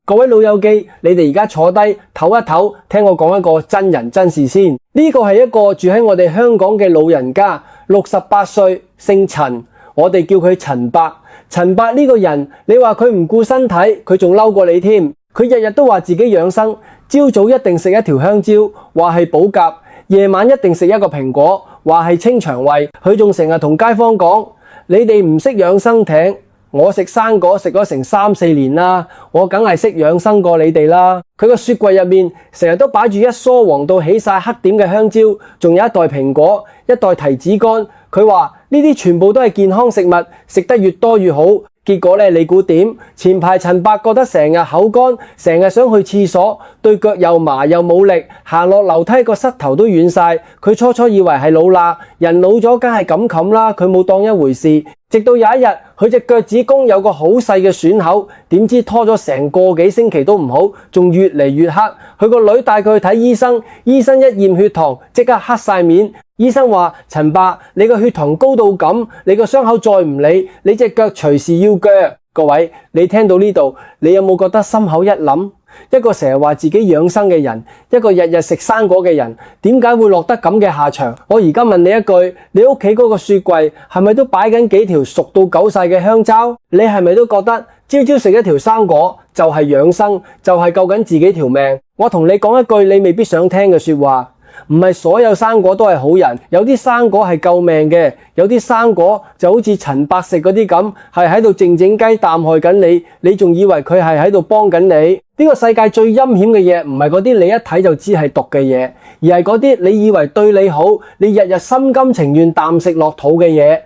各位老友記，你哋而家坐低唞一唞，聽我講一個真人真事先。呢個係一個住喺我哋香港嘅老人家，68歲，姓陳，我哋叫佢陳伯。陳伯呢個人，你話佢唔顧身體，佢仲嬲過你添。佢日日都話自己養生，朝早一定食一條香蕉，話係補鉀；夜晚一定食一個蘋果，話係清腸胃。佢仲成日同街坊講：你哋唔識養生艇，我食生果食咗成3、4年啦，我梗係識養生過你哋啦。佢個雪櫃入面成日都擺住一梳黃到起晒黑點嘅香蕉，仲有一袋蘋果，一袋提子乾。佢話呢啲全部都係健康食物，食得越多越好。結果呢，你估點？前排陳伯覺得成日口乾，成日想去廁所，對腳又麻又冇力，行落樓梯個膝頭都軟晒。佢初初以為係老啦，人老咗梗係咁冚啦，佢冇當一回事。直到有一日，佢隻腳趾公有個好細嘅損口，點知拖咗成個幾星期都唔好，仲越嚟越黑。佢個女帶佢去睇醫生，醫生一驗血糖，即刻黑晒面。醫生話：陳伯，你個血糖高到咁，你個傷口再唔理，你隻腳隨時要鋸。各位，你聽到呢度，你有冇覺得心口一諗？一個成日話自己養生嘅人，一個日日食生果嘅人，點解會落得咁嘅下場？我而家問你一句，你屋企嗰個雪櫃係咪都擺緊幾條熟到狗晒嘅香蕉？你係咪都覺得朝朝食一條生果就係養生，就係救緊自己條命？我同你講一句你未必想聽嘅說話。唔係所有生果都係好人，有啲生果係救命嘅，有啲生果就好似陳伯食嗰啲咁，係喺度靜靜雞啖害緊你，你仲以為佢係喺度幫緊你？呢個世界最陰險嘅嘢，唔係嗰啲你一睇就知係毒嘅嘢，而係嗰啲你以為對你好，你日日心甘情願啖食落肚嘅嘢。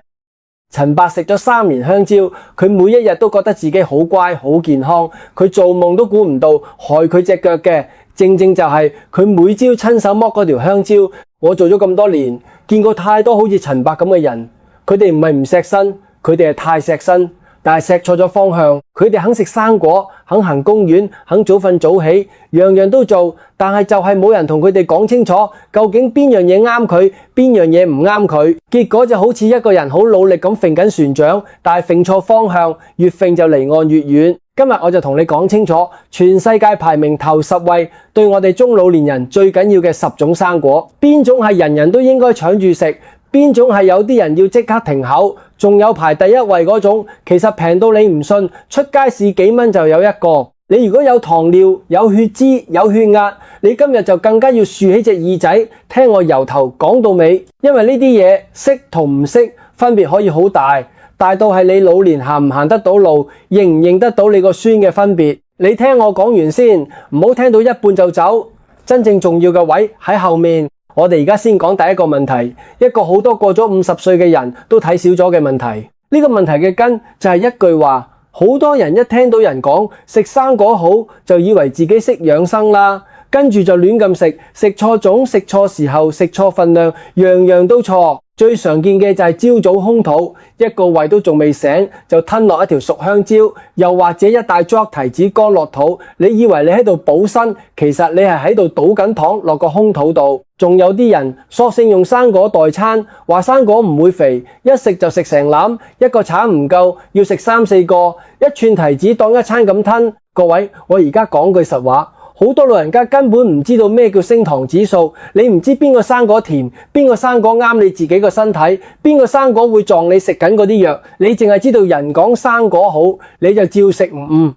陳伯食咗3年香蕉，佢每一日都覺得自己好乖好健康，佢做夢都估唔到害佢隻腳嘅，正正就係佢每朝親手剝嗰條香蕉。我做咗咁多年，見過太多好似陳伯咁嘅人，佢哋唔係唔錫身，佢哋係太錫身，但係錫錯咗方向。佢哋肯食生果，肯行公園，肯早瞓早起，樣樣都做，但係就係冇人同佢哋講清楚，究竟邊樣嘢啱佢，邊樣嘢唔啱佢。結果就好似一個人好努力咁揈緊船槳，但係揈錯方向，越揈就離岸越遠。今日我就同你講清楚，全世界排名頭10位，對我哋中老年人最緊要嘅10種生果，邊種係人人都應該搶住食，邊種係有啲人要即刻停口，仲有排第1位嗰種，其實平到你唔信，出街市幾蚊就有一個。你如果有糖尿、有血脂、有血壓，你今日就更加要豎起隻耳仔，聽我由頭講到尾，因為呢啲嘢識同唔識分別可以好大。大到係你老年行唔行得到路，認唔認得到你個孫嘅分別。你聽我講完先，唔好聽到一半就走。真正重要嘅位喺後面。我哋而家先講第一個問題，一個好多過咗50歲嘅人都睇少咗嘅問題。呢個問題嘅根就係一句話，好多人一聽到人講食生果好，就以為自己識養生啦，跟住就亂咁食，食錯種、食錯時候、食錯份量，樣樣都錯。最常見嘅就係朝早空肚，一個胃都仲未醒就吞落一條熟香蕉，又或者一大捉提子乾落肚，你以為你喺度補身，其實你係喺度倒緊糖落個空肚度。仲有啲人索性用生果代餐，話生果唔會肥，一食就食成籃，一個橙唔夠要食3、4個，一串提子當一餐咁吞。各位，我而家講句實話，好多老人家根本唔知道咩叫升糖指數，你唔知邊個生果甜，邊個生果啱你自己個身體，邊個生果會撞你食緊嗰啲藥，你淨係知道人講生果好，你就照食唔誤。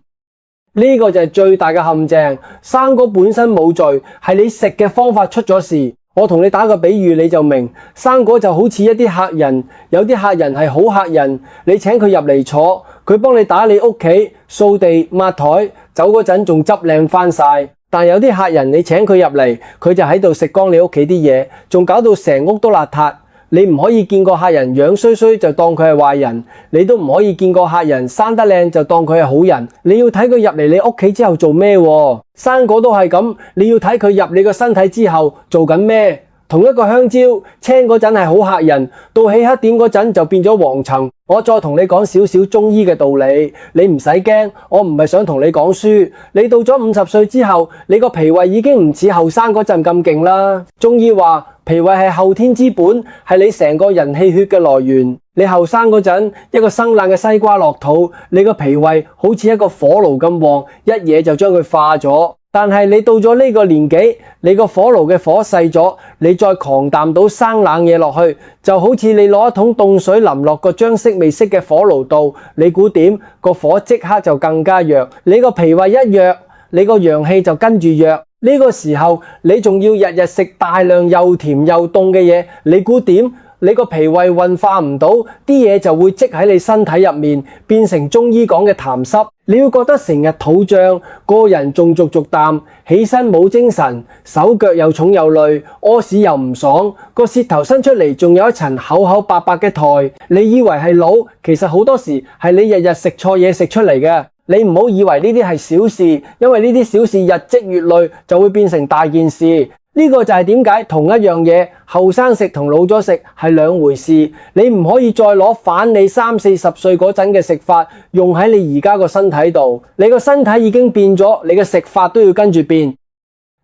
呢個就係最大嘅陷阱。生果本身冇罪，係你食嘅方法出咗事。我同你打個比喻你就明，生果就好似一啲客人，有啲客人係好客人，你請佢入嚟坐，佢幫你打理屋企、掃地、抹台，走嗰陣仲執靚翻晒。但有啲客人你請佢入嚟，佢就喺度食光你屋企啲嘢，仲搞到成屋都邋遢。你唔可以見個客人樣衰衰就當佢係壞人，你都唔可以見個客人生得靚就當佢係好人。你要睇佢入嚟你屋企之後做咩喎？生果都係咁，你要睇佢入你個身體之後做緊咩？同一個香蕉，青嗰陣係好客人，到起黑點嗰陣就變咗黃層。我再同你講少少中醫嘅道理，你唔使驚，我唔係想同你講書。你到咗50歲之後，你個脾胃已經唔似後生嗰陣咁勁啦。中醫話脾胃係後天之本，係你成個人氣血嘅來源。你後生嗰陣，一個生冷嘅西瓜落肚，你個脾胃好似一個火爐咁旺，一嘢就將佢化咗。但係你到咗呢個年紀，你個火爐嘅火細咗，你再狂啖到生冷嘢落去，就好似你攞一桶凍水淋落個將熄未熄嘅火爐度，你估點？個火即刻就更加弱。你個脾胃一弱，你個陽氣就跟住弱。呢個時候你仲要日日食大量又甜又凍嘅嘢，你估點？你個脾胃運化唔到，啲嘢就會積喺你身體入面，變成中醫講嘅痰濕。你會覺得成日肚脹，個人中逐啖，起身冇精神，手腳又重又累，屙屎又唔爽，個舌頭伸出嚟仲有一層厚厚白白嘅苔。你以為係老，其實好多時係你日日食錯嘢食出嚟嘅。你唔好以為呢啲係小事，因為呢啲小事日積月累就會變成大件事。呢個就係點解同一樣嘢，後生食同老咗食係兩回事。你唔可以再攞反你30-40歲嗰陣嘅食法用喺你而家個身體度。你個身體已經變咗，你嘅食法都要跟住變。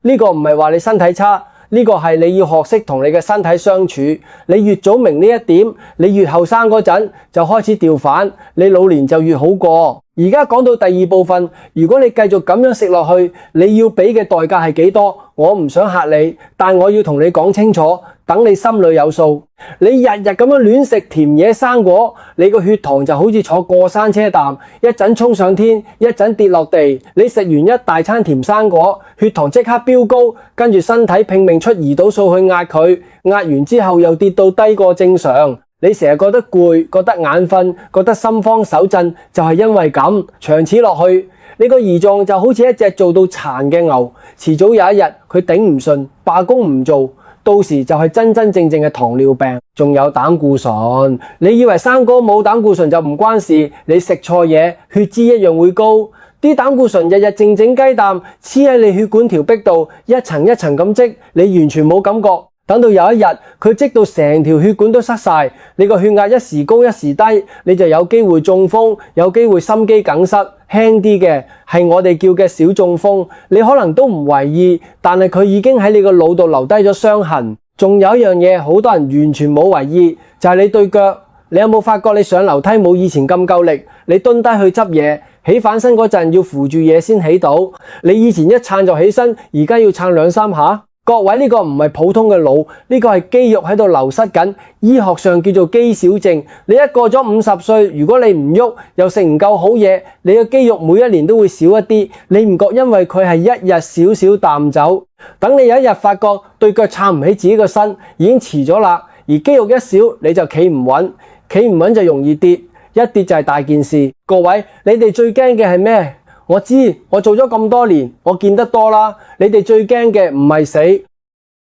呢個唔係話你身體差，呢個係你要學識同你嘅身體相處。你越早明呢一點，你越後生嗰陣就開始調反，你老年就越好過。而家講到第二部分，如果你繼續咁樣食落去，你要俾嘅代價係幾多？我唔想嚇你，但我要同你講清楚，等你心裏有數。你日日咁樣亂食甜嘢生果，你個血糖就好似坐過山車啖，一陣衝上天，一陣跌落地。你食完一大餐甜生果，血糖即刻飆高，跟住身體拼命出胰島素去壓佢，壓完之後又跌到低過正常。你成日覺得攰，覺得眼瞓，覺得心慌手震，就係因為咁。長此落去，你個胰臟就好似一隻做到殘嘅牛，遲早有一日佢頂唔順，罷工唔做，到時就係真真正正嘅糖尿病，仲有膽固醇。你以為生果冇膽固醇就唔關事，你食錯嘢，血脂一樣會高。啲膽固醇日日靜靜雞啖黐喺你血管條壁度，一層一層咁積，你完全冇感覺。等到有一日佢積到成條血管都塞晒，你個血壓一時高一時低，你就有機會中風，有機會心肌梗塞。輕啲嘅係我哋叫嘅小中風，你可能都唔為意，但係佢已經喺你個腦度留低咗傷痕。仲有一樣嘢好多人完全冇為意，就係你對腳。你有冇發覺你上樓梯冇以前咁夠力？你蹲低去執嘢，起反身嗰陣要扶住嘢先起到。你以前一撐就起身，而家要撐2-3下。各位，呢個唔係普通嘅腦，呢個係肌肉喺度流失緊，醫學上叫做肌少症。你一過咗50歲，如果你唔喐，又食唔夠好嘢，你嘅肌肉每一年都會少一啲。你唔覺因為佢係一日少少啖走，等你有一日發覺對腳撐唔起自己個身，已經遲咗啦。而肌肉一少，你就企唔穩，企唔穩就容易跌，一跌就係大件事。各位，你哋最驚嘅係咩？我知，我做咗咁多年，我見得多啦。你哋最驚嘅唔係死，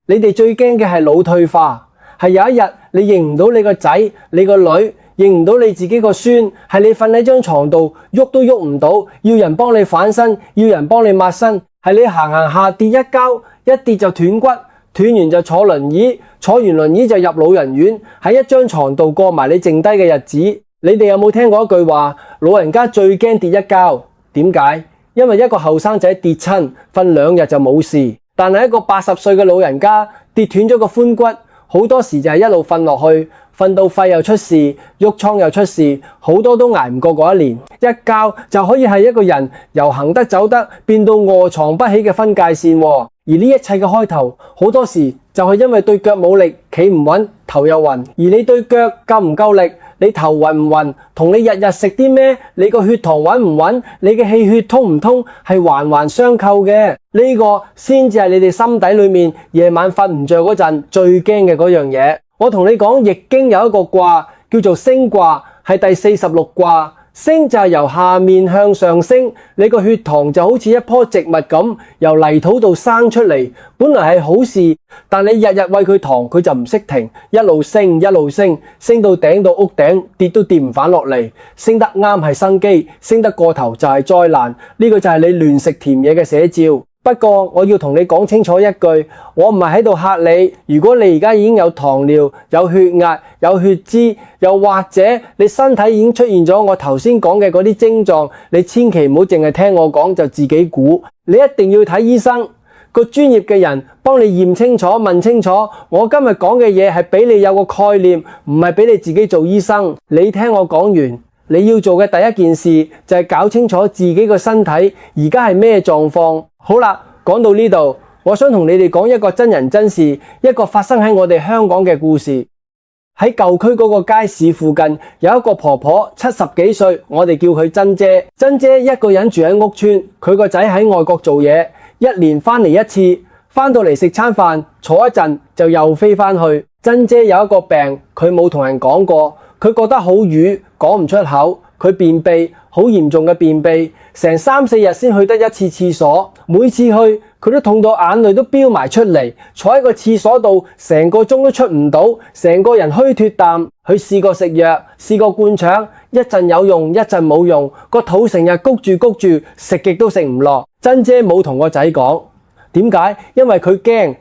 你哋最驚嘅係腦退化，係有一日你認唔到你個仔、你個女，認唔到你自己個孫，係你瞓喺張床度喐都喐唔到，要人幫你反身，要人幫你抹身，係你行行下跌一跤，一跌就斷骨，斷完就坐輪椅，坐完輪椅就入老人院，喺一張床度過埋你剩低嘅日子。你哋有冇聽過一句話？老人家最驚跌一跤。點解？因為一個後生仔跌親，瞓2日就冇事，但係一個80歲嘅老人家跌斷咗個髖骨，好多時就係一路瞓落去，瞓到肺又出事，鬱瘡又出事，好多都捱唔過嗰一年。一覺就可以係一個人由行得走得變到臥床不起嘅分界線。而呢一切嘅開頭，好多時就係因為對腳冇力，企唔穩，頭又暈。而你對腳夠唔夠力？你頭暈唔暈，同你日日食啲咩，你個血糖穩唔穩，你嘅氣血通唔通，係環環相扣嘅。呢個先至係你哋心底裏面夜晚瞓唔着嗰陣最驚嘅嗰樣嘢。我同你講，易經有一個卦叫做升卦，係第46卦。升就係由下面向上升，你個血糖就好似一棵植物咁，由泥土度生出嚟，本來係好事，但你日日餵佢糖，佢就唔識停，一路升一路升，升到頂到屋頂，跌都跌唔返落嚟。升得啱係生機，升得過頭就係災難。呢個就係你亂食甜嘢嘅寫照。不過我要同你講清楚一句，我唔係喺度嚇你。如果你而家已經有糖尿、有血壓、有血脂，又或者你身體已經出現咗我頭先講嘅嗰啲症狀，你千祈唔好淨係聽我講就自己估，你一定要睇醫生。個專業嘅人幫你驗清楚、問清楚。我今日講嘅嘢係俾你有個概念，唔係俾你自己做醫生。你聽我講完，你要做嘅第一件事就係搞清楚自己個身體而家係咩狀況。好啦，講到呢度，我想同你哋講一個真人真事，一個發生喺我哋香港嘅故事。喺舊區嗰個街市附近有一個婆婆，70幾歲，我哋叫佢珍姐。珍姐一個人住喺屋村，佢個仔喺外國做嘢，一年返嚟一次，返到嚟食餐飯，坐一陣就又飛返去。珍姐有一個病，佢冇同人講過，佢覺得好瘀，講唔出口，佢便秘，好嚴重嘅便秘，成3、4日先去得一次廁所，每次去佢都痛到眼淚都飆埋出嚟，坐喺個廁所度成個鐘都出唔到，成個人虛脫啖。佢試過食藥，試過灌腸，一陣有用，一陣冇用，個肚成日谷住谷住，食極都食唔落。珍姐冇同個仔講，點解？因為佢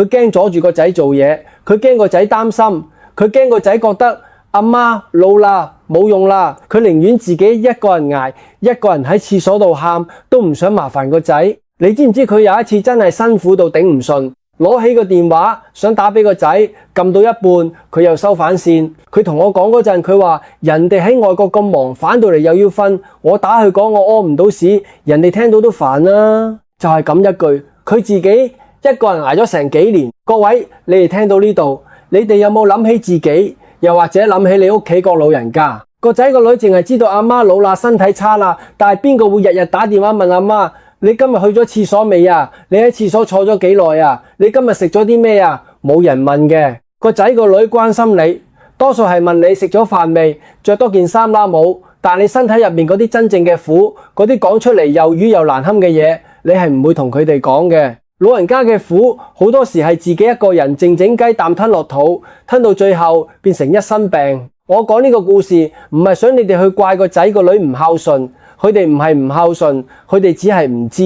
驚阻住個仔做嘢，佢驚個仔擔心，佢驚個仔覺得阿媽老啦冇用啦，佢寧願自己一個人捱，一個人喺廁所度喊，都唔想麻煩個仔。你知唔知佢有一次真係辛苦到頂唔順，攞起個電話想打俾個仔，撳到一半佢又收反線。佢同我講嗰陣，佢話人哋喺外國咁忙，返到嚟又要瞓，我打去講我屙唔到屎，人哋聽到都煩啦。就係咁一句，佢自己一個人捱咗成幾年。各位，你哋聽到呢度，你哋有冇諗起自己，又或者諗起你屋企個老人家？個仔個女淨係知道阿媽老啦，身體差啦，但係邊個會日日打電話問阿媽？你今日去咗廁所未啊？你喺廁所坐咗幾耐啊？你今日食咗啲咩啊？冇人問嘅。個仔個女關心你，多數係問你食咗飯未，着多件衫啦冇。但係你身體入面嗰啲真正嘅苦，嗰啲講出嚟又瘀又難堪嘅嘢，你係唔會同佢哋講嘅。老人家嘅苦好多時係自己一個人靜靜雞啖吞落肚，吞到最後變成一身病。我講呢個故事唔係想你哋去怪個仔個女唔孝順。佢哋唔係唔孝順，佢哋只係唔知，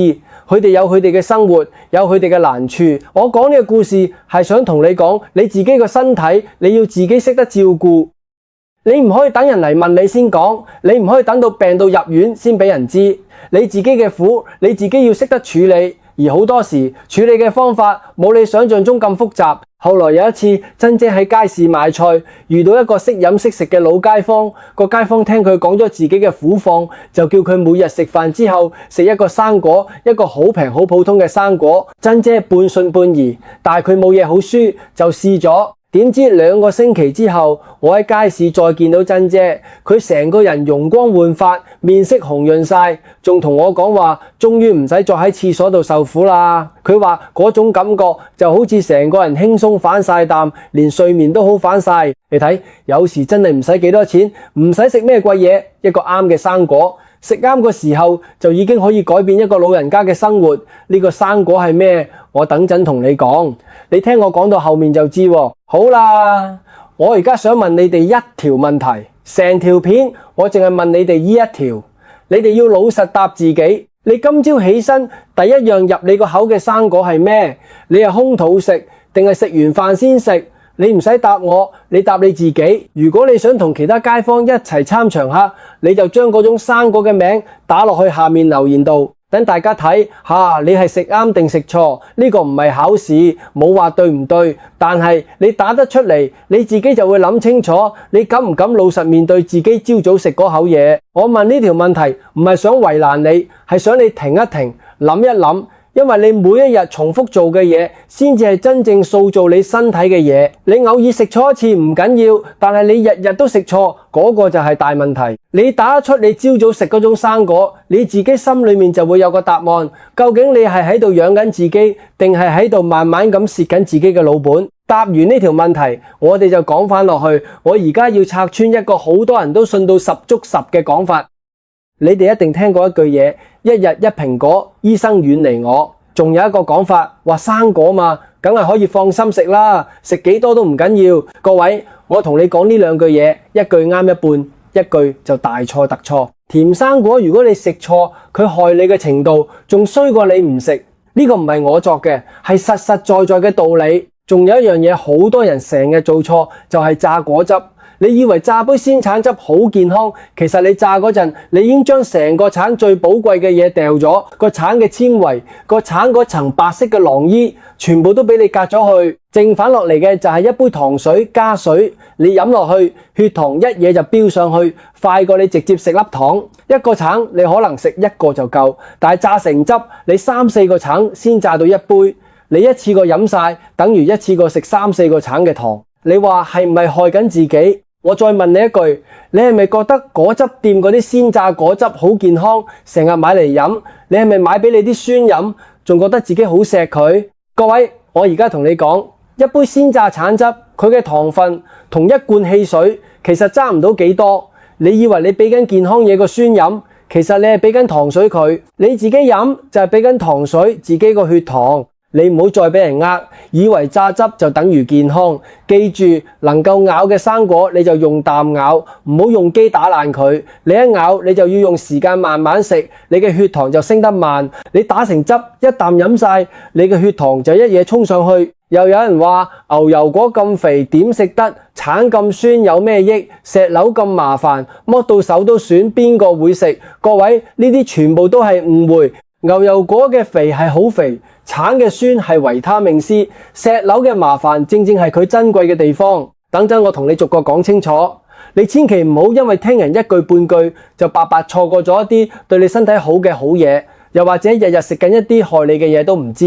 佢哋有佢哋嘅生活，有佢哋嘅難處。我講呢個故事係想同你講，你自己個身體你要自己識得照顧，你唔可以等人嚟問你先講，你唔可以等到病到入院先俾人知。你自己嘅苦你自己要識得處理，而好多時處理嘅方法冇你想象中咁複雜。後來有一次，珍姐喺街市買菜，遇到一個識飲識食嘅老街坊。個街坊聽佢講咗自己嘅苦況，就叫佢每日食飯之後食一個生果，一個好平好普通嘅生果。珍姐半信半疑，但係佢冇嘢好輸，就試咗。點知2個星期之後，我喺街市再見到珍姐，佢成個人容光煥發，面色紅潤晒，仲同我講話，終於唔使再喺廁所度受苦啦。佢話嗰種感覺就好似成個人輕鬆反晒啖，連睡眠都好返晒。你睇，有時真係唔使幾多錢，唔使食咩貴嘢，一個啱嘅生果，食啱個時候就已經可以改變一個老人家嘅生活。呢個生果係咩？我等陣同你講，你聽我講到後面就知喎。好啦，我而家想問你哋一條問題，成條片我淨係問你哋呢一條，你哋要老實答自己。你今朝起身第一樣入你個口嘅生果係咩？你係空肚食定係食完飯先食？你唔使答我，你答你自己。如果你想同其他街坊一齊參詳下，你就將嗰種生果嘅名打落去下面留言度，等大家睇下你係食啱定食錯。呢個唔係考試，冇話對唔對，但係你打得出嚟，你自己就會諗清楚，你敢唔敢老實面對自己朝早食嗰口嘢。我問呢條問題唔係想為難你，係想你停一停，諗一諗。因為你每一日重複做嘅嘢，先至係真正塑造你身體嘅嘢。你偶爾食錯一次唔緊要，但係你日日都食錯，嗰個就係大問題。你打得出你朝早食嗰種生果，你自己心裏面就會有個答案。究竟你係喺度養緊自己，定係喺度慢慢咁蝕緊自己嘅老本？答完呢條問題，我哋就講返落去。我而家要拆穿一個好多人都信到十足十嘅講法。你哋一定聽過一句嘢，一日一蘋果，醫生遠離我。仲有一個講法，話生果嘛，梗係可以放心食啦，食幾多都唔緊要。各位，我同你講呢兩句嘢，一句啱一半，一句就大錯特錯。甜生果如果你食錯，佢害你嘅程度仲衰過你唔食。呢個唔係我作嘅，係實實在在嘅道理。仲有一樣嘢，好多人成日做錯，就係榨果汁。你以為榨杯鮮橙汁好健康，其實你榨嗰陣，你已經將成個橙最寶貴嘅嘢掉咗，個橙嘅纖維，個橙嗰層白色嘅囊衣，全部都俾你隔咗去，剩返落嚟嘅就係一杯糖水加水，你飲落去，血糖一嘢就飆上去，快過你直接食粒糖。一個橙你可能食一個就夠，但係榨成汁，你3、4個橙先榨到一杯，你一次過飲晒，等於一次過食3、4個橙嘅糖。你話係唔係害緊自己？我再問你一句，你係咪覺得果汁店嗰啲鮮榨果汁好健康，成日買嚟飲？你係咪買俾你啲孫飲，仲覺得自己好錫佢？各位，我而家同你講，一杯鮮榨橙汁，佢嘅糖分同一罐汽水其實爭唔到幾多。你以為你俾緊健康嘢個孫飲，其實你係俾緊糖水佢，你自己飲就係俾緊糖水自己個血糖。你唔好再俾人呃，以為榨汁就等於健康。記住，能夠咬嘅生果你就用啖咬，唔好用機打爛佢。你一咬你就要用時間慢慢食，你嘅血糖就升得慢。你打成汁一啖飲晒，你嘅血糖就一嘢衝上去。又有人話牛油果咁肥點食得？橙咁酸有咩益？石榴咁麻煩，剝到手都損，邊個會食？各位，呢啲全部都係誤會。牛油果嘅肥係好肥，橙嘅酸係維他命 C， 石榴嘅麻煩正正係佢珍貴嘅地方。等陣我同你逐個講清楚，你千祈唔好因為聽人一句半句就白白錯過咗一啲對你身體好嘅好嘢，又或者日日食緊一啲害你嘅嘢都唔知。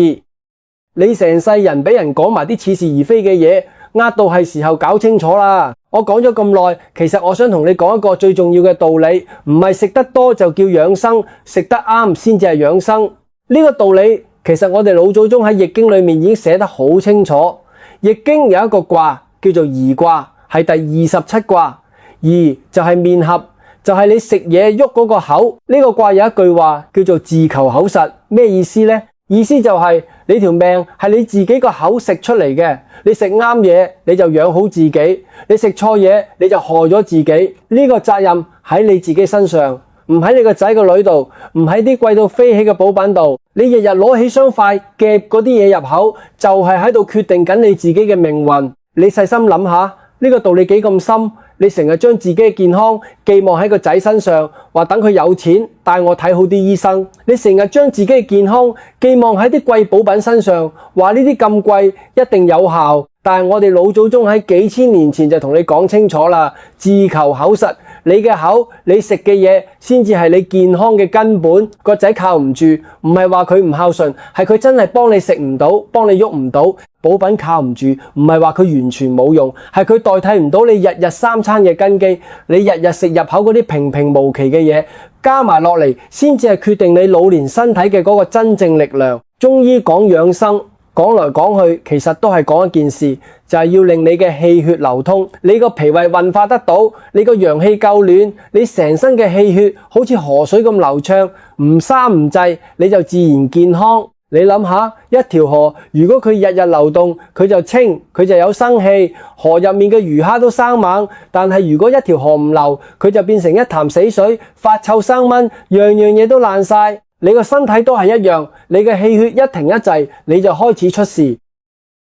你成世人俾人講埋啲似是而非嘅嘢，呃到係時候搞清楚啦。我講咗咁耐，其實我想同你講一個最重要嘅道理，唔係食得多就叫養生，食得啱先至係養生。呢個道理其實我哋老祖宗喺易經裏面已經寫得好清楚。易經有一個卦叫做儀卦，係第27卦。儀就係面合，就係你食嘢喐嗰個口。呢個卦有一句話叫做自求口實，咩意思呢？意思就係你條命係你自己個口食出嚟嘅，你食啱嘢你就養好自己，你食錯嘢你就害咗自己。呢個責任喺你自己身上，唔喺你個仔個女度，唔喺啲貴到飛起嘅補品度。你日日攞起雙筷夾嗰啲嘢入口，就係喺度決定緊你自己嘅命運。你細心諗下，呢個道理幾咁深？你成日將自己嘅健康寄望喺個仔身上，話等佢有錢帶我睇好啲醫生。你成日將自己嘅健康寄望喺啲貴補品身上，話呢啲咁貴一定有效。但係我哋老祖宗喺幾千年前就同你講清楚啦，自求口實。你嘅口，你食嘅嘢先至係你健康嘅根本。個仔靠唔住，唔係話佢唔孝順，係佢真係幫你食唔到，幫你喐唔到。補品靠唔住，唔係話佢完全冇用，係佢代替唔到你日日三餐嘅根基。你日日食入口嗰啲平平無奇嘅嘢，加埋落嚟，先至係決定你老年身體嘅嗰個真正力量。中醫講養生，講來講去，其實都係講一件事，就係要令你嘅氣血流通，你個脾胃運化得到，你個陽氣夠暖，你成身嘅氣血好似河水咁流暢，唔沙唔滯，你就自然健康。你諗下，一條河如果佢日日流動，佢就清，佢就有生氣，河入面嘅魚蝦都生猛。但係如果一條河唔流，佢就變成一潭死水，發臭生蚊，樣樣嘢都爛晒。你個身體都係一樣，你嘅氣血一停一滯，你就開始出事。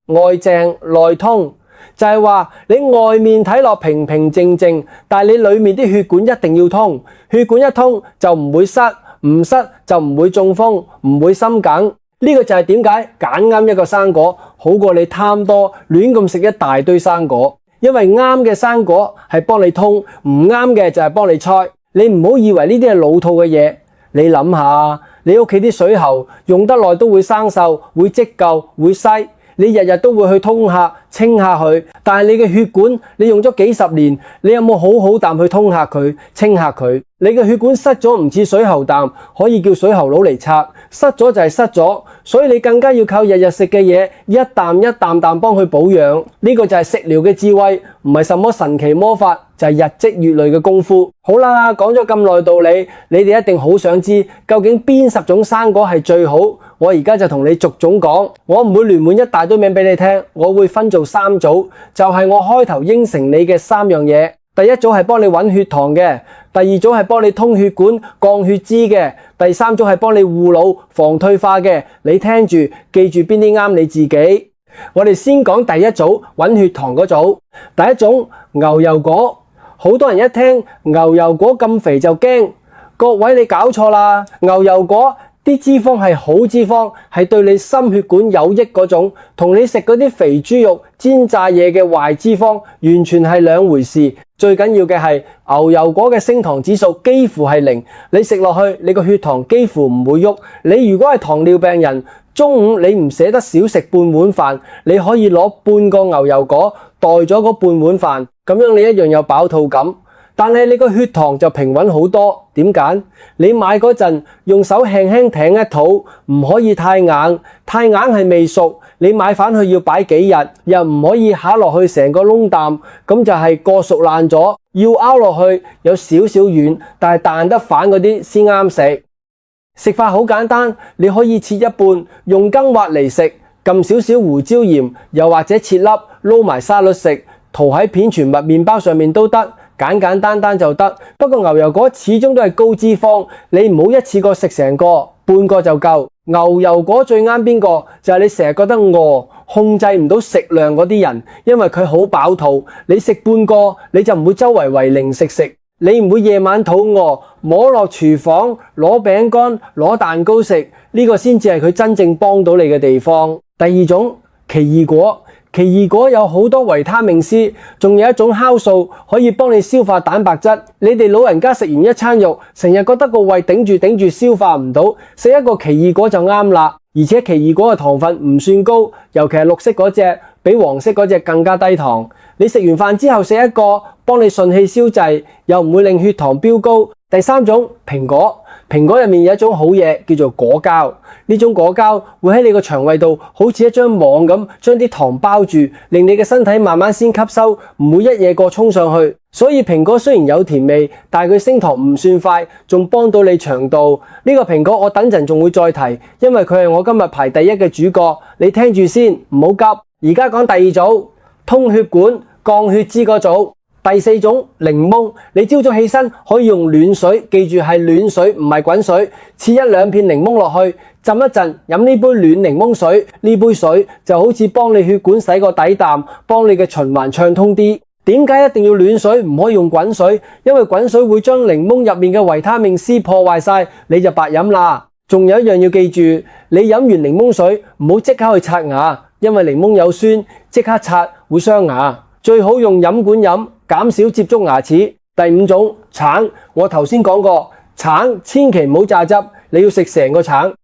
外靜內通，就係話你外面睇落平平靜靜，但係你裏面啲血管一定要通，血管一通就唔會塞，唔塞就唔會中風，唔會心梗。呢個就係點解揀啱一個生果好過你貪多亂咁食一大堆生果，因為啱嘅生果係幫你通，唔啱嘅就係幫你猜。你唔好以為呢啲係老套嘅嘢，你諗下，你屋企啲水喉用得耐都會生鏽，會積舊，會篩，你日日都會去通下清下佢，但係你嘅血管你用咗幾十年，你有冇好好啖去通下佢清下佢？你嘅血管塞咗唔似水喉啖，可以叫水喉佬嚟拆，塞咗就係塞咗，所以你更加要靠日日食嘅嘢，一啖一啖啖幫佢保養。呢個就係食療嘅智慧，唔係什麼神奇魔法，就係日積月累嘅功夫。好啦，講咗咁耐道理，你哋一定好想知究竟邊10種生果係最好。我而家就同你逐種講，我唔會亂換一大堆名俾你聽，我會分做3組，就係我開頭應承你嘅3樣嘢。第一組係幫你穩血糖嘅，第二組係幫你通血管降血脂嘅，第3組係幫你護腦防退化嘅。你聽住，記住邊啲啱你自己。我哋先講第一組穩血糖嗰組。第一種牛油果好多人一聽牛油果咁肥就驚，各位你搞錯啦！牛油果啲脂肪係好脂肪，係對你心血管有益嗰種，同你食嗰啲肥豬肉、煎炸嘢嘅壞脂肪完全係兩回事。最緊要嘅係牛油果嘅升糖指數幾乎係0，你食落去你個血糖幾乎唔會喐。你如果係糖尿病人，中午你唔捨得少食半碗飯，你可以攞半個牛油果代咗嗰半碗飯，咁樣你一樣有飽肚感。但係你個血糖就平穩好多。點解？你買嗰陣用手輕輕挺一肚，唔可以太硬，太硬係未熟。你買返去要擺幾日，又唔可以下落去成個窿啖，咁就係過熟爛咗。要拗落去有少少軟，但係彈得反嗰啲先啱食。食法好簡單，你可以切一半，用羹挖嚟食，撳少少胡椒鹽，又或者切粒撈埋沙律食，塗喺片全麥麵包上面都得。簡簡單單就得，不過牛油果始終都係高脂肪，你唔好一次過食成個，半個就夠。牛油果最啱邊個？就係你成日覺得餓，控制唔到食量嗰啲人，因為佢好飽肚，你食半個你就唔會周圍為零食，你唔會夜晚肚餓摸落廚房攞餅乾攞蛋糕食，呢個先至係佢真正幫到你嘅地方。第二種，奇異果。奇異果有好多維他命 C， 仲有一種酵素可以幫你消化蛋白質。你哋老人家食完一餐肉，成日覺得個胃頂住消化唔到，食一個奇異果就啱啦。而且奇異果嘅糖分唔算高，尤其係綠色嗰隻，比黃色嗰隻更加低糖。你食完飯之後食一個，幫你順氣消滯，又唔會令血糖飆高。第三種，蘋果。蘋果入面有一種好嘢叫做果膠，呢種果膠會喺你個腸胃度好似一張網咁，將啲糖包住，令你嘅身體慢慢先吸收，唔會一夜過衝上去。所以蘋果雖然有甜味，但係佢升糖唔算快，仲幫到你腸道。呢個蘋果我等陣仲會再提，因為佢係我今日排第一嘅主角。你聽住先，唔好急。而家講第二組，通血管降血脂嗰組。第四種，檸檬。你朝早起身可以用暖水，記住係暖水唔係滾水，切一兩片檸檬落去，浸一陣，飲呢杯暖檸檬水。呢杯水就好似幫你血管洗個底啖，幫你嘅循環暢通啲。點解一定要暖水，唔可以用滾水？因為滾水會將檸檬入面嘅維他命 C 破壞晒，你就白飲啦。仲有一樣要記住，你飲完檸檬水唔好即刻去刷牙，因為檸檬有酸，即刻刷會傷牙。最好用飲管飲，減少接觸牙齒。第五種，橙。我頭先講過，橙千祈唔好榨汁，你要食成個橙。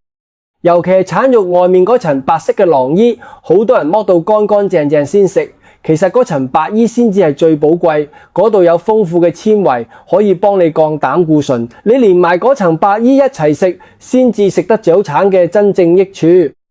尤其係橙肉外面嗰層白色嘅囊衣，好多人剝到乾乾淨淨先食。其實嗰層白衣先至係最寶貴，嗰度有豐富嘅纖維，可以幫你降膽固醇。你連埋嗰層白衣一齊食，先至食得早橙嘅真正益處。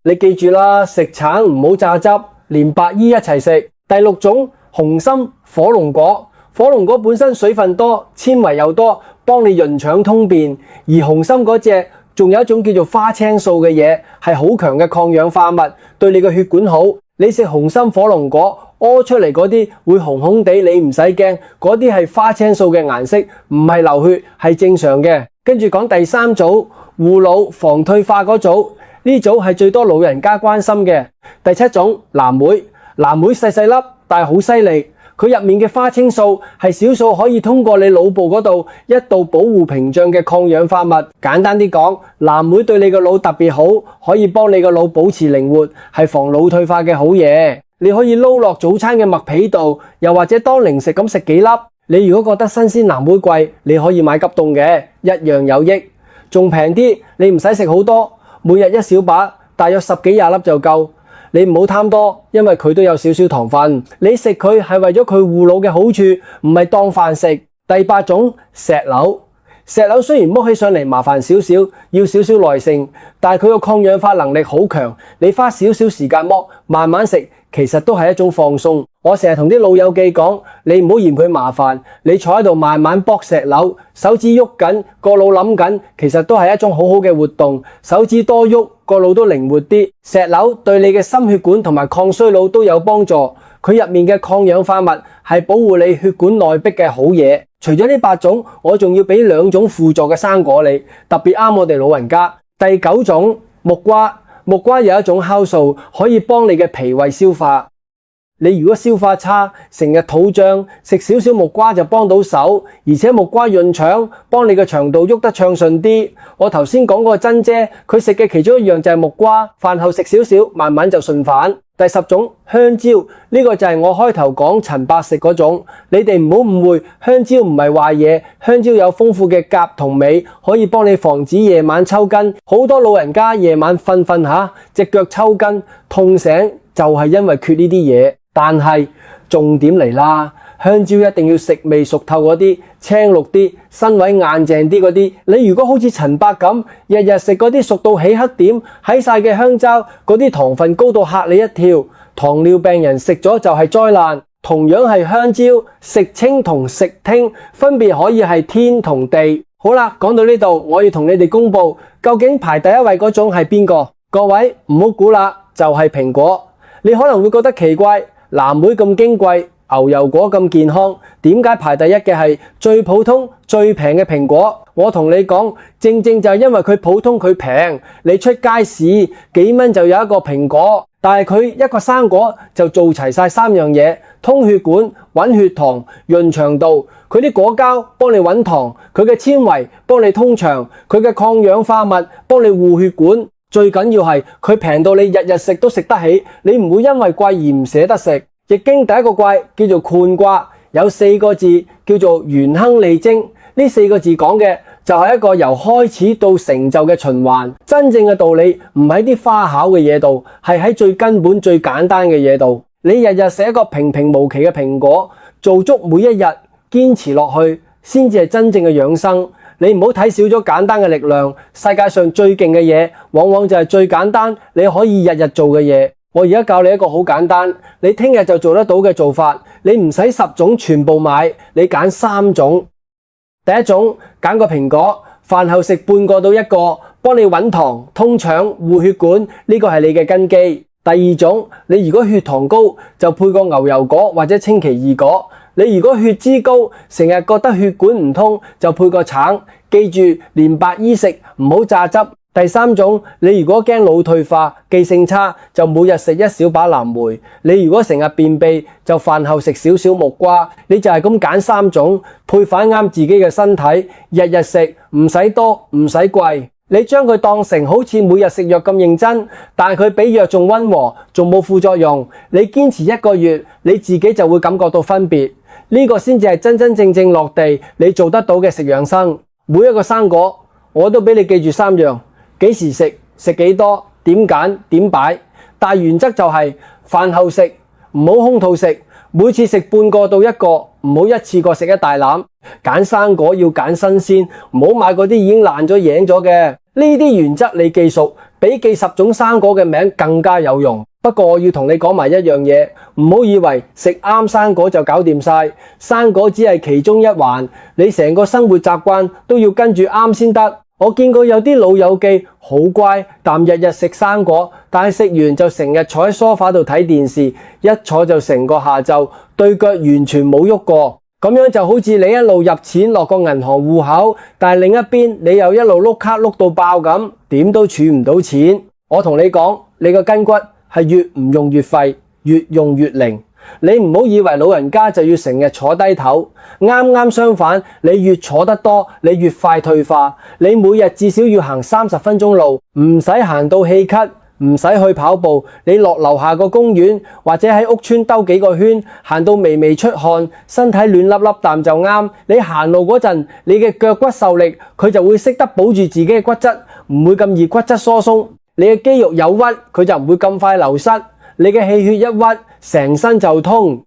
你記住啦，食橙唔好榨汁，連白衣一齊食。第六種，紅心火龍果。火龍果本身水分多，纖維又多，幫你潤腸通便。而紅心嗰隻仲有一種叫做花青素嘅嘢，係好強嘅抗氧化物，對你嘅血管好。你食紅心火龍果屙出嚟嗰啲會紅紅地，你唔使驚，嗰啲係花青素嘅顏色，唔係流血，係正常嘅。跟住講第三組，護腦防退化嗰組，呢組係最多老人家關心嘅。第七種，藍莓。藍莓細細粒，但係好犀利。佢入面嘅花青素係少數可以通過你腦部嗰度一道保護屏障嘅抗氧化物。簡單啲講，藍莓對你個腦特別好，可以幫你個腦保持靈活，係防腦退化嘅好嘢。你可以撈落早餐嘅麥皮度，又或者當零食咁食幾粒。你如果覺得新鮮藍莓貴，你可以買急凍嘅，一樣有益。仲平啲，你唔使食好多，每日一小把，大約10幾20粒就夠。你唔好貪多，因為佢都有少少糖分。你食佢係為咗佢護腦嘅好處，唔係當飯食。第八種，石榴。石榴雖然剝起上嚟麻煩少少，要少少耐性，但係佢個抗氧化能力好強。你花少少時間剝，慢慢食，其實都係一種放鬆。我成日同啲老友記講，你唔好嫌佢麻煩，你坐喺度慢慢剝石榴，手指喐緊，個腦諗緊，其實都係一種好好嘅活動。手指多喐，個腦都靈活啲。石榴對你嘅心血管同埋抗衰老都有幫助。佢入面嘅抗氧化物係保護你血管內壁嘅好嘢。除咗呢8種，我仲要俾2種輔助嘅生果你，特別啱我哋老人家。第9種，木瓜。木瓜有一種酵素可以幫你嘅脾胃消化。你如果消化差，成日肚脹，食少少木瓜就幫到手，而且木瓜潤腸，幫你嘅腸道喐得暢順啲。我頭先講嗰個珍姐，佢食嘅其中一樣就係木瓜，飯後食少少，慢慢就順返。第10種，香蕉，呢個就係我開頭講陳伯食嗰種。你哋唔好誤會，香蕉唔係壞嘢，香蕉有豐富嘅鉀同鎂，可以幫你防止夜晚抽筋。好多老人家夜晚瞓瞓下，隻腳抽筋，痛醒就係因為缺呢啲嘢。但係重點嚟啦，香蕉一定要食未熟透嗰啲，青綠啲，身位硬淨啲嗰啲。你如果好似陳伯咁，日日食嗰啲熟到起黑點，喺晒嘅香蕉，嗰啲糖分高到嚇你一跳，糖尿病人食咗就係災難。同樣係香蕉，食青同食聽分別可以係天同地。好啦，講到呢度，我要同你哋公佈，究竟排第一位嗰種係邊個？各位唔好估啦，就係蘋果。你可能會覺得奇怪，藍莓咁矜貴，牛油果咁健康，點解排第一嘅係最普通最平嘅蘋果？我同你講，正正就係因為佢普通佢平，你出街市幾蚊就有一個蘋果，但係佢一個生果就做齊晒3樣嘢：通血管、穩血糖、潤腸道。佢啲果膠幫你穩糖，佢嘅纖維幫你通腸，佢嘅抗氧化物幫你護血管。最緊要係佢平到你日日食都食得起，你唔會因為貴而唔捨得食。易經第一個卦叫做坤卦，有4個字叫做元亨利貞。呢4個字講嘅就係一個由開始到成就嘅循環。真正嘅道理唔喺啲花巧嘅嘢度，係喺最根本最簡單嘅嘢度。你日日食一個平平無奇嘅蘋果，做足每一日，堅持落去，先至係真正嘅養生。你唔好睇少咗簡單嘅力量，世界上最勁嘅嘢，往往就係最簡單，你可以日日做嘅嘢。我而家教你一個好簡單，你聽日就做得到嘅做法。你唔使10種全部買，你揀3種。第一種，揀個蘋果，飯後食半個到1個，幫你穩糖、通腸、護血管，呢個係你嘅根基。第二種，你如果血糖高，就配個牛油果或者青奇異果。你如果血脂高，成日覺得血管唔通，就配個橙。記住，連白衣食，唔好榨汁。第三種，你如果驚腦退化、記性差，就每日食一小把藍莓。你如果成日便秘，就飯後食少少木瓜。你就係咁揀3種，配返啱自己嘅身體，日日食，唔使多，唔使貴。你將佢當成好似每日食藥咁認真，但係佢比藥仲溫和，仲冇副作用。你堅持1個月，你自己就會感覺到分別。呢個先至係真真正正落地你做得到嘅食養生。每一個生果我都俾你記住3樣：幾時食、食幾多、點揀、點擺。大原則就係飯後食，唔好空肚食，每次食半個到1個，唔好一次過食一大籃。揀生果要揀新鮮，唔好買嗰啲已經爛咗、影咗嘅。呢啲原則你記熟，比記10種生果嘅名更加有用。不過我要同你講埋一樣嘢，唔好以為食啱生果就搞掂晒，生果只係其中一環，你成個生活習慣都要跟住啱先得。我見過有啲老友記好乖，但日日食生果，但係食完就成日坐喺梳化度睇電視，一坐就成個下晝，對腳完全冇喐過。咁樣就好似你一路入錢落個銀行戶口，但係另一邊你又一路碌卡碌到爆咁，點都儲唔到錢。我同你講，你個筋骨係越唔用越廢，越用越靈。你唔好以為老人家就要成日坐低頭，啱啱相反，你越坐得多，你越快退化。你每日至少要行30分鐘路，唔使行到氣咳，唔使去跑步，你落樓下個公園或者喺屋村兜幾個圈，行到微微出汗，身體暖粒粒啖就啱。你行路嗰陣，你嘅腳骨受力，佢就會識得保住自己嘅骨質，唔會咁易骨質疏鬆。你嘅肌肉有屈，佢就唔會咁快流失。你嘅氣血一屈，成身就通。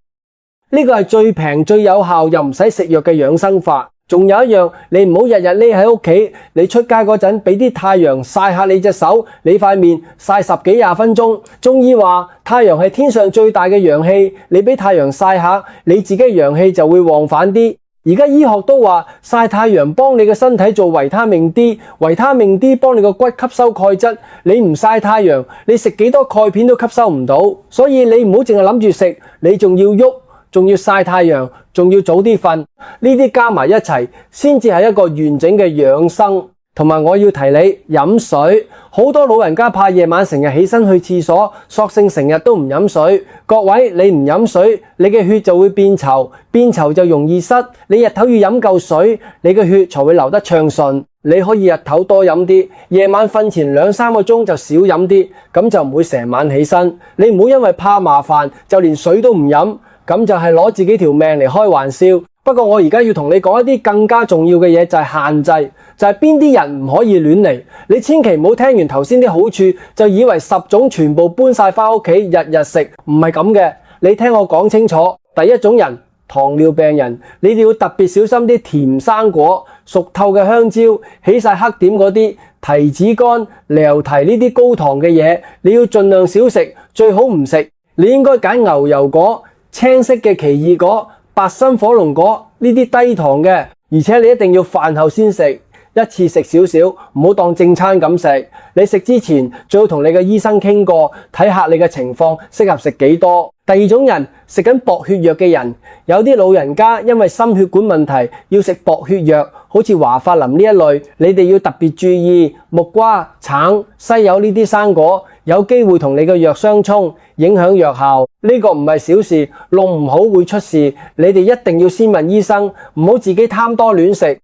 呢個係最平最有效又唔使食藥嘅養生法。仲有一樣，你唔好日日匿喺屋企，你出街嗰陣俾啲太陽曬下你隻手、你塊面，曬10幾20分鐘。中醫話太陽係天上最大嘅陽氣，你俾太陽曬下，你自己嘅陽氣就會旺返啲。而家醫學都話曬太陽幫你嘅身體做維他命 D， 維他命 D 幫你個骨吸收鈣質。你唔曬太陽，你食幾多鈣片都吸收唔到。所以你唔好淨係諗住食，你仲要喐，仲要曬太陽，仲要早啲瞓。呢啲加埋一齊，先至係一個完整嘅養生。同埋我要提你飲水，好多老人家怕夜晚成日起身去廁所，索性成日都唔飲水。各位，你唔飲水，你嘅血就會變稠，變稠就容易塞。你日頭要飲夠水，你嘅血才會流得暢順。你可以日頭多飲啲，夜晚瞓前2-3個鐘就少飲啲，咁就唔會成晚起身。你唔好因為怕麻煩就連水都唔飲，咁就係攞自己條命嚟開玩笑。不過我而家要同你講一啲更加重要嘅嘢，就係限制，就係邊啲人唔可以亂嚟。你千祈唔好聽完頭先啲好處就以為10種全部搬晒返屋企日日食，唔係咁嘅。你聽我講清楚，第一種人，糖尿病人，你哋要特別小心啲甜生果、熟透嘅香蕉、起晒黑點嗰啲提子乾、寮提呢啲高糖嘅嘢，你要盡量少食，最好唔食。你應該揀牛油果、青色嘅奇異果、白心火龍果呢啲低糖嘅，而且你一定要飯後先食，一次食少少，唔好當正餐咁食。你食之前最好同你嘅醫生傾過，睇下你嘅情況適合食幾多。第二種人，食緊薄血藥嘅人，有啲老人家因為心血管問題要食薄血藥，好似華法林呢一類，你哋要特別注意。木瓜、橙、西柚呢啲生果有機會同你嘅藥相衝，影響藥效。呢個唔係小事，弄唔好會出事。你哋一定要先問醫生，唔好自己貪多亂食。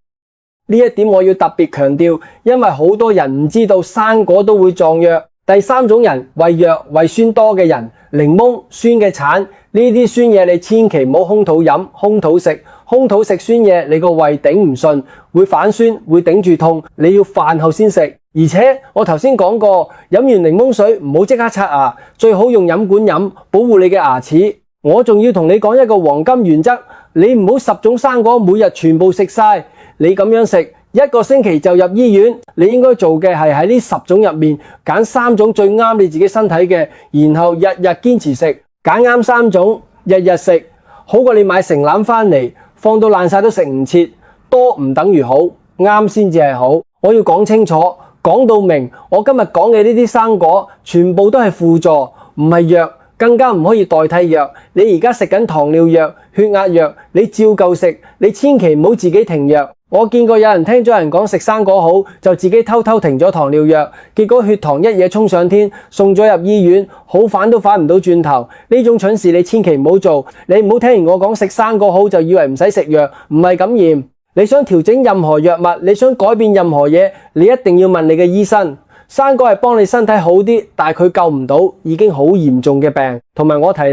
呢一點我要特別強調，因為好多人唔知道生果都會撞藥。第三種人，胃弱、胃酸多嘅人，檸檬、酸嘅橙，呢啲酸嘢你千祈唔好空肚飲、空肚食。空肚食酸嘢，你個胃頂唔順，會反酸，會頂住痛。你要飯後先食。而且我頭先講過，飲完檸檬水唔好即刻刷牙，最好用飲管飲，保護你嘅牙齒。我仲要同你講一個黃金原則，你唔好10種生果每日全部食晒。你咁樣食1個星期就入醫院。你應該做嘅係喺呢10種入面揀3種最啱你自己身體嘅，然後日日堅持食，揀啱3種，日日食，好過你買成籃返嚟放到爛晒都食唔切。多唔等於好，啱先至係好。我要講清楚，講到明。我今日講嘅呢啲生果全部都係輔助，唔係藥，更加唔可以代替藥。你而家食緊糖尿藥、血壓藥，你照舊食，你千祈唔好自己停藥。我見過有人聽咗人講食生果好，就自己偷偷停咗糖尿藥，結果血糖一嘢衝上天，送咗入醫院，好返都返唔到轉頭。呢種蠢事你千祈唔好做。你唔好聽完我講食生果好就以為唔使食藥，唔係咁嚴。你想調整任何藥物，你想改變任何嘢，你一定要問你嘅醫生。生果係幫你身體好啲，但係佢救唔到已經好嚴重嘅病。同埋我提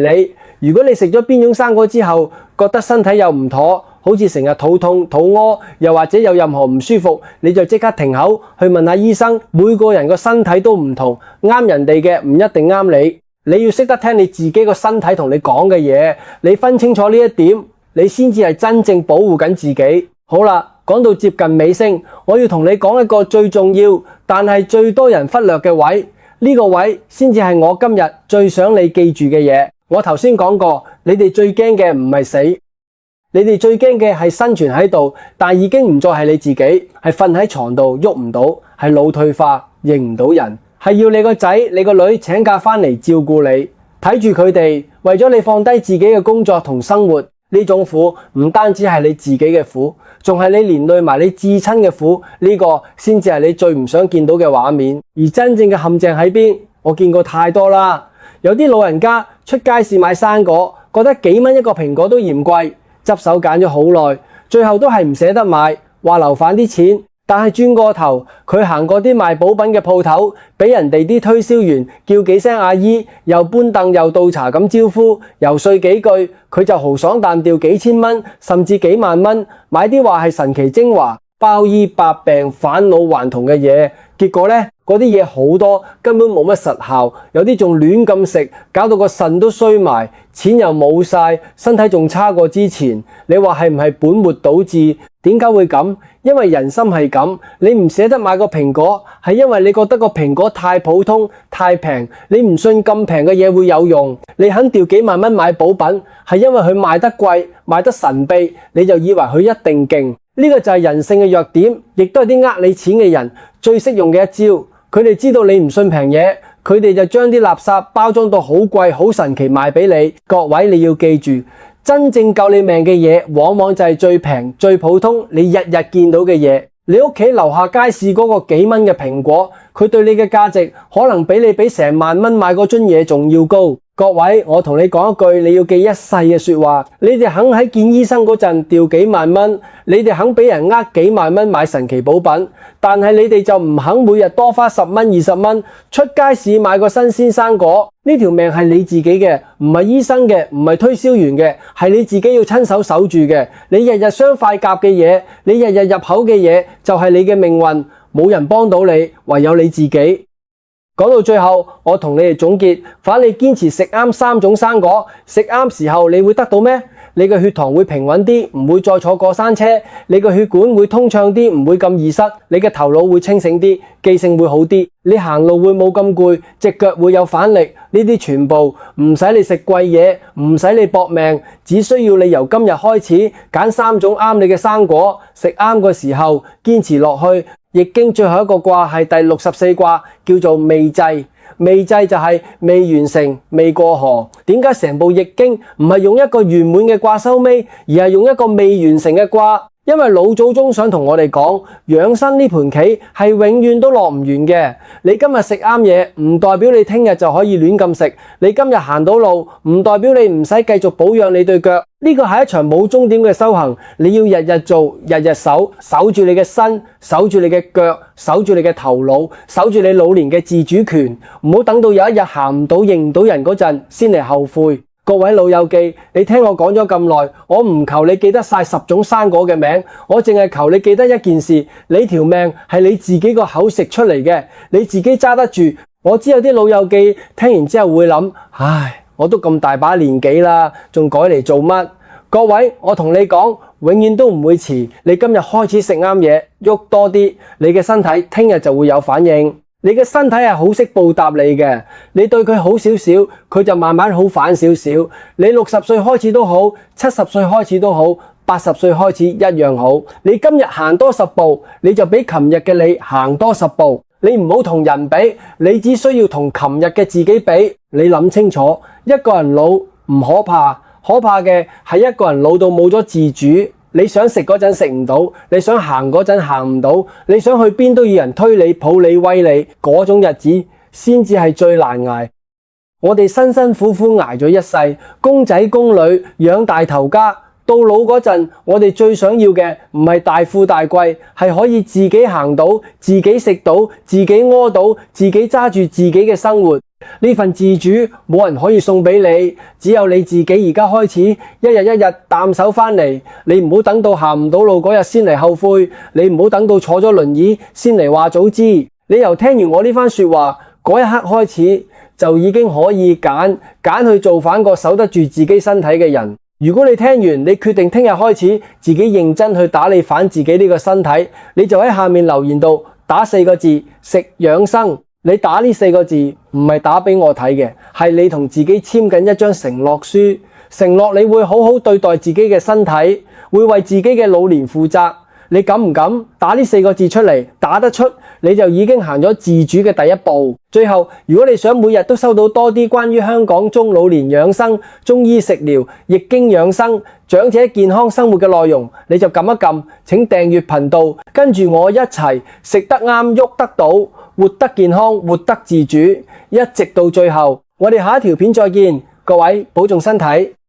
你，如果你食咗邊種生果之後，覺得身體又唔妥，好似成日肚痛、肚屙，又或者有任何唔舒服，你就即刻停口去問下醫生。每個人個身體都唔同，啱人哋嘅唔一定啱你。你要識得聽你自己個身體同你講嘅嘢，你分清楚呢一點，你先至係真正保護緊自己。好啦，講到接近尾聲，我要同你講一個最重要，但係最多人忽略嘅位，呢個位先至係我今日最想你記住嘅嘢。我頭先講過，你哋最驚嘅唔係死，你哋最驚嘅係生存喺度，但已經唔再係你自己，係瞓喺床度喐唔到，係腦退化，認唔到人，係要你個仔、你個女請假返嚟照顧你，睇住佢哋，為咗你放低自己嘅工作同生活。呢種苦唔單止係你自己嘅苦，仲係你連累埋你至親嘅苦，呢個先至係你最唔想見到嘅畫面。而真正嘅陷阱喺邊？我見過太多啦。有啲老人家出街市買生果，覺得幾蚊一個蘋果都嫌貴，執手揀咗好耐，最後都係唔捨得買，話留返啲錢。但係轉過頭，佢行過啲賣補品嘅鋪頭，俾人哋啲推銷員叫幾聲阿姨，又搬凳又倒茶咁招呼，游說幾句，佢就豪爽彈掉幾千蚊，甚至幾萬蚊，買啲話係神奇精華、包醫百病、返老還童嘅嘢。結果呢，嗰啲嘢好多根本冇乜實效，有啲仲亂咁食，搞到個腎都衰埋，錢又冇晒，身體仲差過之前。你話係唔係本末倒置？點解會咁？因為人心係咁，你唔捨得買個蘋果，係因為你覺得個蘋果太普通、太平，你唔信咁平嘅嘢會有用。你肯掉幾萬蚊買補品，係因為佢賣得貴、賣得神秘，你就以為佢一定勁。呢個就係人性嘅弱點，亦都係啲呃你錢嘅人最識用嘅一招。佢哋知道你唔信平嘢，佢哋就將啲垃圾包裝到好貴、好神奇賣俾你。各位你要記住，真正救你命嘅嘢，往往就係最平、最普通，你日日見到嘅嘢。你屋企樓下街市嗰個幾蚊嘅蘋果，佢對你嘅價值可能比你俾成萬蚊買嗰樽嘢仲要高。各位，我同你講一句你要記一世嘅說話，你哋肯喺見醫生嗰陣掉幾萬蚊，你哋肯俾人呃幾萬蚊買神奇補品，但係你哋就唔肯每日多花10蚊20蚊出街市買個新鮮生果。呢條命係你自己嘅，唔係醫生嘅，唔係推銷員嘅，係你自己要親手守住嘅。你日日雙塊夾嘅嘢，你日日入口嘅嘢，就係你嘅命運，冇人幫到你，唯有你自己。講到最後，我同你哋總結，反正你堅持食啱3種生果，食啱時候你會得到咩？你嘅血糖會平穩啲，唔會再坐過山車；你嘅血管會通暢啲，唔會咁易塞；你嘅頭腦會清醒啲，記性會好啲；你行路會冇咁攰，隻腳會有反力。呢啲全部唔使你食貴嘢，唔使你搏命，只需要你由今日開始揀3種啱你嘅生果，食啱嘅時候堅持落去。易經最後一個卦係第64卦，叫做未濟。未濟就係未完成、未過河。點解成部易經唔係用一個圓滿嘅卦收尾，而係用一個未完成嘅卦？因為老祖宗想同我哋講，養生呢盤棋係永遠都落唔完嘅。你今日食啱嘢，唔代表你聽日就可以亂咁食；你今日行到路，唔代表你唔使繼續保養你對腳。呢個係一場冇終點嘅修行，你要日日做，日日守，守住你嘅身，守住你嘅腳，守住你嘅頭腦，守住你老年嘅自主權。唔好等到有一日行唔到、認唔到人嗰陣，先嚟後悔。各位老友記，你聽我講咗咁耐，我唔求你記得晒10種生果嘅名，我淨係求你記得一件事，你條命係你自己個口食出嚟嘅，你自己揸得住。我知有啲老友記聽完之後會諗，唉，我都咁大把年紀啦，仲改嚟做乜？各位，我同你講，永遠都唔會遲。你今日開始食啱嘢，喐多啲，你嘅身體聽日就會有反應。你嘅身體係好識報答你嘅，你對佢好少少，佢就慢慢好返少少。你60歲開始都好，70歲開始都好，80歲開始一樣好。你今日行多10步，你就比琴日嘅你行多10步。你唔好同人比，你只需要同琴日嘅自己比。你諗清楚，一個人老唔可怕，可怕嘅係一個人老到冇咗自主。你想食嗰陣食唔到，你想行嗰陣行唔到，你想去邊都要人推你、抱你、餵你，嗰種日子先至係最難捱。我哋辛辛苦苦捱咗一世，公仔公女養大頭家，到老嗰陣，我哋最想要嘅唔係大富大貴，係可以自己行到、自己食到、自己屙到、自己揸住自己嘅生活。呢份自主冇人可以送俾你，只有你自己而家開始，一日一日淡手返嚟。你唔好等到行唔到路嗰日先嚟後悔，你唔好等到坐咗輪椅先嚟話早知。你由聽完我呢番說話嗰一刻開始，就已經可以揀去做返個守得住自己身體嘅人。如果你聽完，你決定聽日開始自己認真去打理返自己呢個身體，你就喺下面留言度打4個字：食養生。你打呢4個字唔係打俾我睇嘅，係你同自己簽緊一張承諾書，承諾你會好好對待自己嘅身體，會為自己嘅老年負責。你敢唔敢打呢4個字出嚟？打得出，你就已經行咗自主嘅第一步。最後，如果你想每日都收到多啲關於香港中老年養生、中醫食療、易經養生、長者健康生活嘅內容，你就撳一撳，請訂閱頻道，跟住我一齊食得啱、喐得到，活得健康，活得自主，一直到最後。我哋下一條片再見，各位保重身體。